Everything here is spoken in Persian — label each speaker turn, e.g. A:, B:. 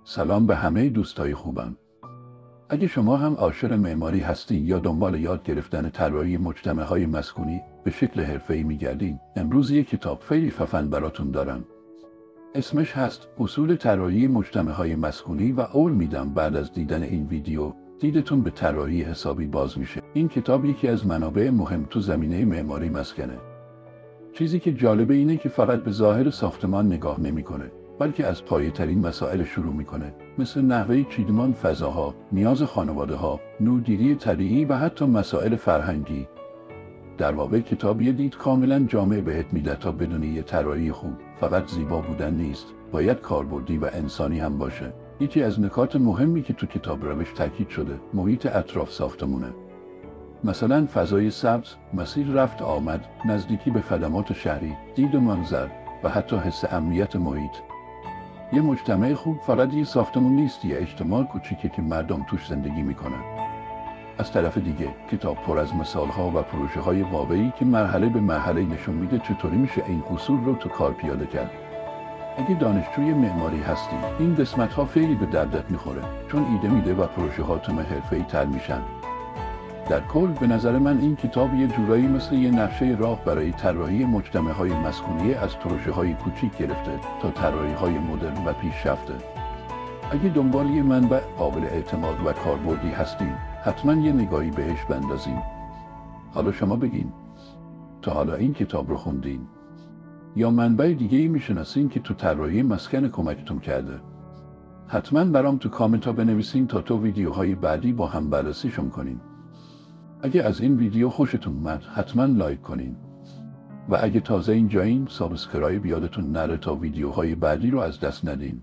A: سلام به همه دوستای خوبم. اگه شما هم عاشق معماری هستین یا دنبال یاد گرفتن طراحی مجتمع‌های مسکونی به شکل حرفه‌ای می‌گردین، امروز یک کتاب خیلی خفن براتون دارم. اسمش هست اصول طراحی مجتمع‌های مسکونی و قول میدم بعد از دیدن این ویدیو دیدتون به طراحی حسابی باز میشه. این کتاب یکی از منابع مهم تو زمینه معماری مسکنه. چیزی که جالبه اینه که فقط به ظاهر ساختمان نگاه نمی‌کنه، بلکه از پایه‌ترین مسائل شروع میکنه، مثل نحوه چیدمان فضاها، نیاز خانواده‌ها، نورگیری طبیعی و حتی مسائل فرهنگی. در واقع کتاب یه دید کاملا جامع بهت میده تا بدونی یه طراحی خوب فقط زیبا بودن نیست، باید کاربردی و انسانی هم باشه. یکی از نکات مهمی که تو کتاب روش تاکید شده، محیط اطراف ساختمونه. مثلا فضای سبز، مسیر رفت آمد، نزدیکی به خدمات شهری، دید و منظر و حتی حس امنیت محیط. یه مجتمع خوب فقط یه ساختمون نیست، یه اجتماع کوچیکه که مردم توش زندگی میکنن. از طرف دیگه کتاب پر از مثالها و پروژه‌های واقعی که مرحله به مرحله نشون میده چطوری میشه این اصول رو تو کار پیاده کرد. اگه دانشجوی معماری هستی، این قسمت‌ها خیلی به دردت میخوره، چون ایده میده و پروژه‌هاتون حرفه‌ای تر میشن. در کل به نظر من این کتاب یه جورایی مثل یه نقشه راه برای طراحی مجتمع‌های مسکونی از پروژه‌های کوچیک گرفته تا طراحی‌های مدرن و پیشرفته. اگه دنبال یه منبع قابل اعتماد و کاربردی هستین، حتما یه نگاهی بهش بندازین. حالا شما بگین، تا حالا این کتاب رو خوندین؟ یا منبع دیگه‌ای میشناسین که تو طراحی مسکن کمکتون کرده؟ حتما برام تو کامنت ها بنویسین تا تو ویدیوهای بعدی با هم بررسیشون کنیم. اگه از این ویدیو خوشتون اومد حتما لایک کنین و اگه تازه اینجایین سابسکرایب یادتون نره تا ویدیوهای بعدی رو از دست ندین.